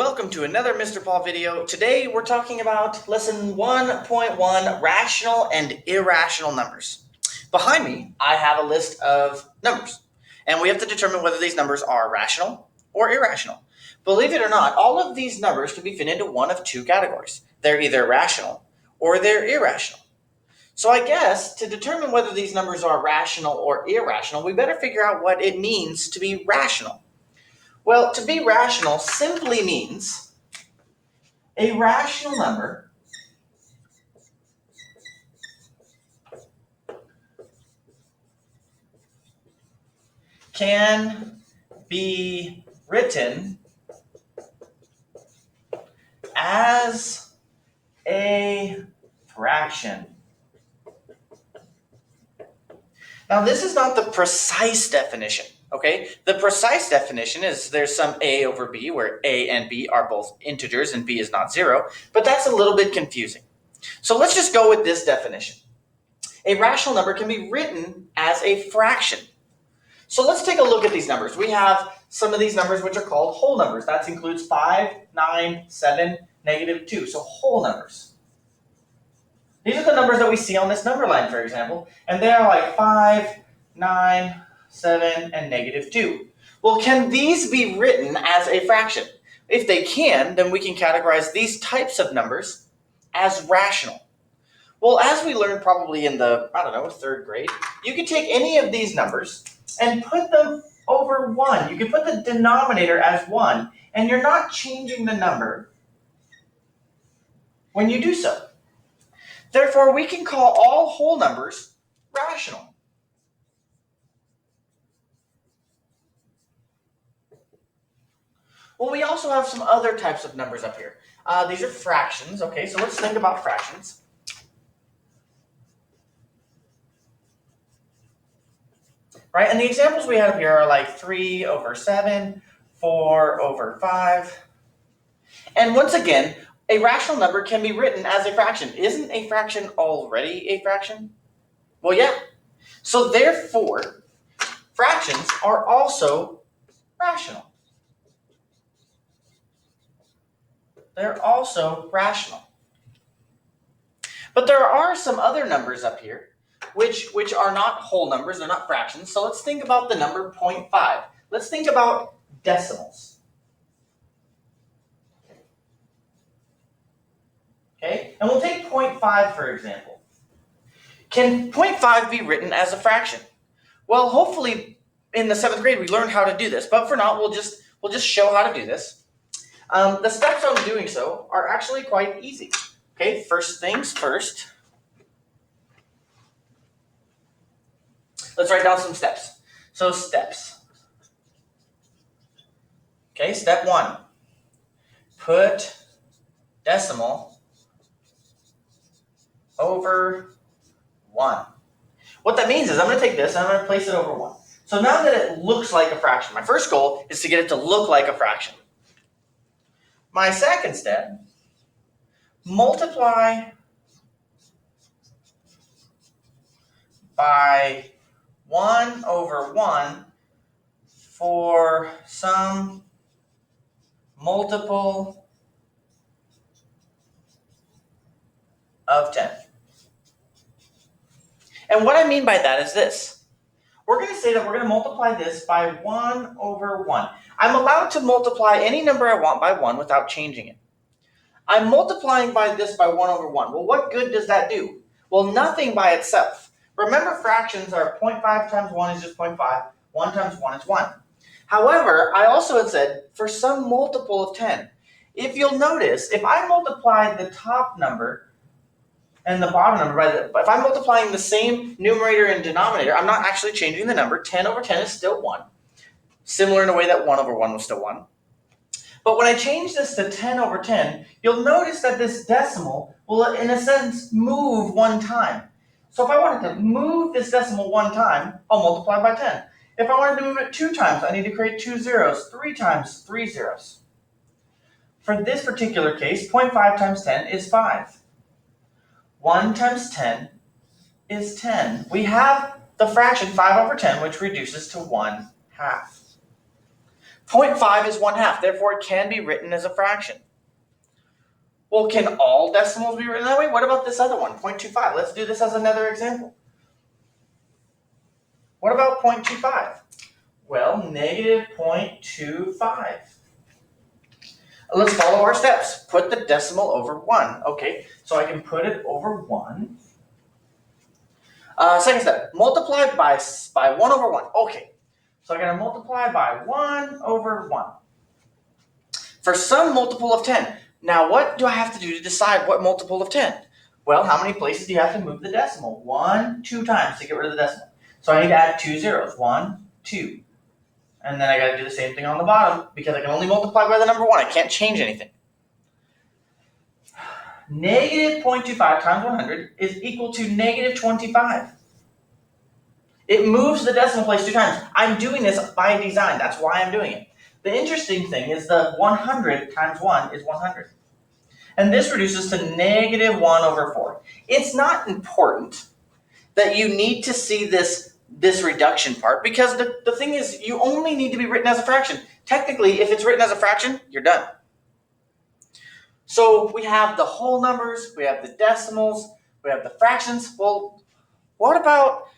Welcome to another Mr. Paul video. Today we're talking about lesson 1.1, rational and irrational numbers. Behind me, I have a list of numbers, and we have to determine whether these numbers are rational or irrational. Believe it or not, all of these numbers can be fit into one of two categories. They're either rational or they're irrational. So I guess to determine whether these numbers are rational or irrational, we better figure out what it means to be rational. Well, to be rational simply means a rational number can be written as a fraction. Now, this is not the precise definition, okay? The precise definition is there's some a over b, where a and b are both integers and b is not zero, but that's a little bit confusing. So let's just go with this definition. A rational number can be written as a fraction. So let's take a look at these numbers. We have some of these numbers which are called whole numbers. That includes 5, 9, 7, -2, so whole numbers. These are the numbers that we see on this number line, for example, and they are like 5, 9, 7, and -2. Well, can these be written as a fraction? If they can, then we can categorize these types of numbers as rational. Well, as we learned probably in the, third grade, you could take any of these numbers and put them over 1. You can put the denominator as 1, and you're not changing the number when you do so. Therefore, we can call all whole numbers rational. Well, we also have some other types of numbers up here. These are fractions, okay? So let's think about fractions. Right, and the examples we have here are like 3 over 7, 4 over 5. And once again, a rational number can be written as a fraction. Isn't a fraction already a fraction? Well, yeah. So therefore, fractions are also rational. They're also rational. But there are some other numbers up here which are not whole numbers, they're not fractions. So let's think about the number 0.5. Let's think about decimals. Okay, and we'll take 0.5 for example. Can 0.5 be written as a fraction? Well, hopefully in the 7th grade we learned how to do this, but for now we'll just show how to do this. The steps on doing so are actually quite easy. Okay, first things first. Let's write down some steps. So steps. Okay, step 1. Put decimal over 1. What that means is I'm going to take this and I'm going to place it over 1. So now that it looks like a fraction, my first goal is to get it to look like a fraction. My second step, multiply by 1 over 1 for some multiple of 10. And what I mean by that is this. We're going to say that we're going to multiply this by 1 over 1. I'm allowed to multiply any number I want by 1 without changing it. I'm multiplying by this by 1 over 1. Well, what good does that do? Well, nothing by itself. Remember, fractions are 0.5 times 1 is just 0.5. 1 times 1 is 1. However, I also had said for some multiple of 10. If you'll notice, if I multiply the top number and the bottom number if I'm multiplying the same numerator and denominator, I'm not actually changing the number. 10 over 10 is still 1. Similar in a way that 1 over 1 was still 1. But when I change this to 10 over 10, you'll notice that this decimal will, in a sense, move 1 time. So if I wanted to move this decimal 1 time, I'll multiply by 10. If I wanted to move it 2 times, I need to create 2 zeros. 3 times, 3 zeros. For this particular case, 0.5 times 10 is 5. 1 times 10 is 10. We have the fraction 5 over 10, which reduces to 1/2. 0.5 is 1/2, therefore it can be written as a fraction. Well, can all decimals be written that way? What about this other one, 0.25? Let's do this as another example. What about 0.25? Well, negative 0.25. Let's follow our steps. Put the decimal over 1. Okay, so I can put it over 1. Second step, multiply by 1 over 1. Okay, so I'm going to multiply by 1 over 1. For some multiple of 10. Now, what do I have to do to decide what multiple of 10? Well, how many places do you have to move the decimal? 1, 2 times to get rid of the decimal. So I need to add 2 zeros. 1, 2. And then I got to do the same thing on the bottom because I can only multiply by the number 1. I can't change anything. Negative 0.25 times 100 is equal to negative 25. It moves the decimal place 2 times. I'm doing this by design. That's why I'm doing it. The interesting thing is the 100 times 1 is 100. And this reduces to negative 1 over 4. It's not important that you need to see this reduction part because the thing is you only need to be written as a fraction. Technically, if it's written as a fraction, you're done. So we have the whole numbers, we have the decimals, we have the fractions. Well, what about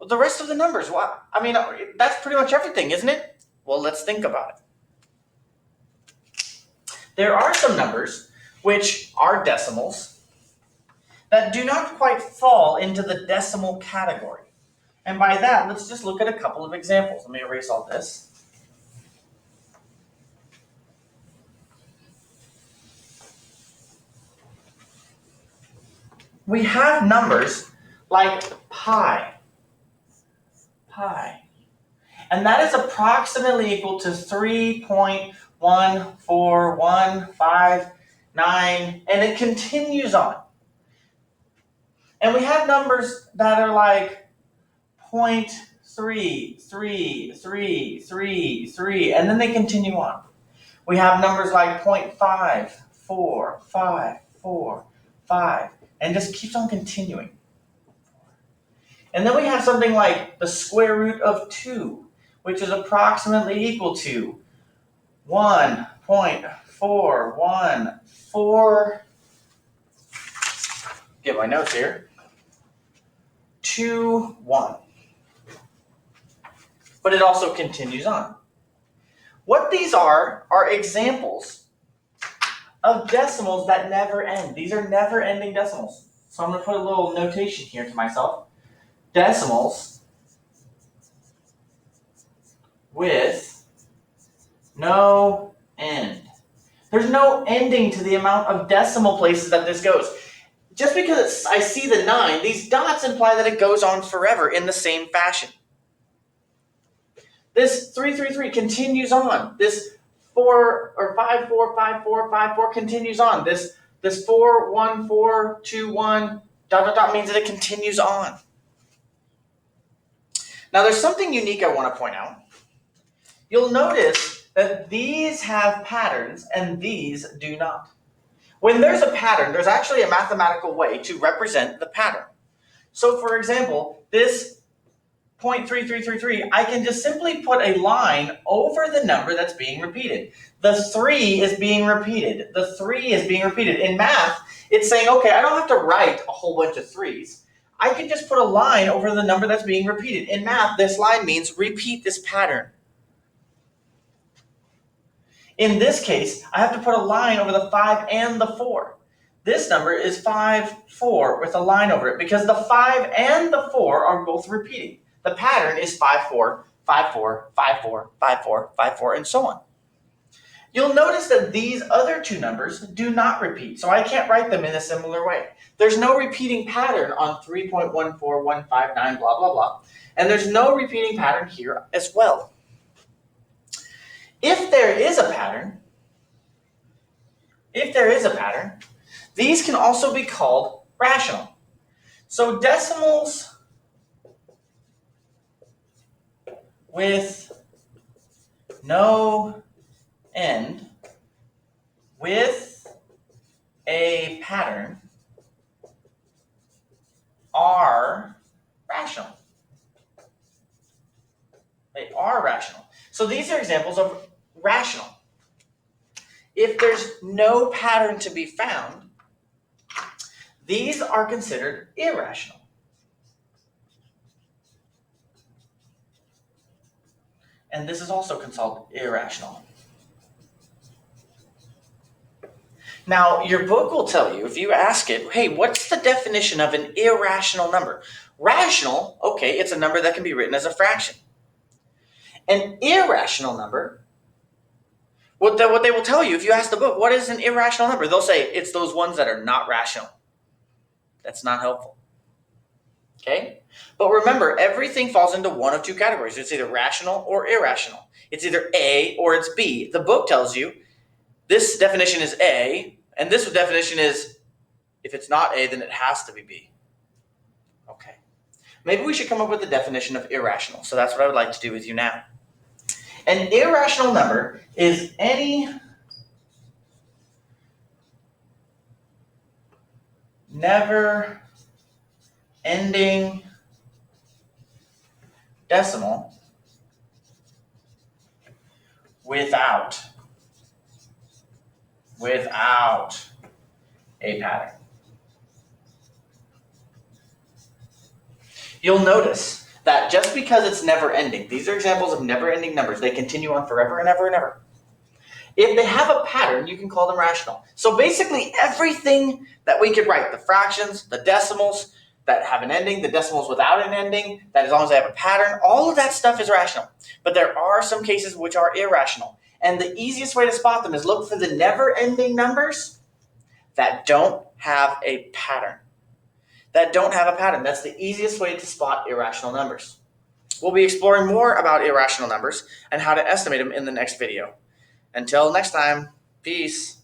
the rest of the numbers? Well, I mean, that's pretty much everything, isn't it? Well, let's think about it. There are some numbers which are decimals that do not quite fall into the decimal category. And by that, let's just look at a couple of examples. Let me erase all this. We have numbers like pi. And that is approximately equal to 3.14159, and it continues on. And we have numbers that are like 0.3333, and then they continue on. We have numbers like 0.545545, and it just keeps on continuing. And then we have something like the square root of 2, which is approximately equal to 1.414. Get my notes here. 21. But it also continues on. What these are examples of decimals that never end. These are never-ending decimals. So I'm going to put a little notation here to myself. Decimals with no end. There's no ending to the amount of decimal places that this goes. Just because I see the 9, these dots imply that it goes on forever in the same fashion. This 333 continues on. This 545454 continues on. This 41421 ... means that it continues on. Now there's something unique I want to point out. You'll notice that these have patterns and these do not. When there's a pattern, there's actually a mathematical way to represent the pattern. So for example, this 0.3333, I can just simply put a line over the number that's being repeated. The 3 is being repeated. The 3 is being repeated. In math, it's saying, okay, I don't have to write a whole bunch of 3s. I can just put a line over the number that's being repeated. In math, this line means repeat this pattern. In this case, I have to put a line over the 5 and the 4. This number is 5, 4 with a line over it because the 5 and the 4 are both repeating. The pattern is 5, 4, 5, 4, 5, 4, 5, 4, 5, 4, and so on. You'll notice that these other two numbers do not repeat, so I can't write them in a similar way. There's no repeating pattern on 3.14159, blah, blah, blah. And there's no repeating pattern here as well. If there is a pattern, these can also be called rational. So decimals with no end with a pattern are rational. They are rational. So these are examples of rational. If there's no pattern to be found, these are considered irrational. And this is also called irrational. Now, your book will tell you, if you ask it, hey, what's the definition of an irrational number? Rational, okay, it's a number that can be written as a fraction. An irrational number, what they will tell you, if you ask the book, what is an irrational number? They'll say, it's those ones that are not rational. That's not helpful. Okay? But remember, everything falls into one of two categories. It's either rational or irrational. It's either A or it's B. The book tells you this definition is A, and this definition is, if it's not A, then it has to be B. Okay. Maybe we should come up with a definition of irrational. So that's what I would like to do with you now. An irrational number is any never-ending decimal without a pattern. You'll notice that just because it's never ending, these are examples of never ending numbers. They continue on forever and ever and ever. If they have a pattern, you can call them rational. So basically everything that we could write, the fractions, the decimals that have an ending, the decimals without an ending, that as long as they have a pattern, all of that stuff is rational. But there are some cases which are irrational. And the easiest way to spot them is look for the never-ending numbers that don't have a pattern. That's the easiest way to spot irrational numbers. We'll be exploring more about irrational numbers and how to estimate them in the next video. Until next time, peace.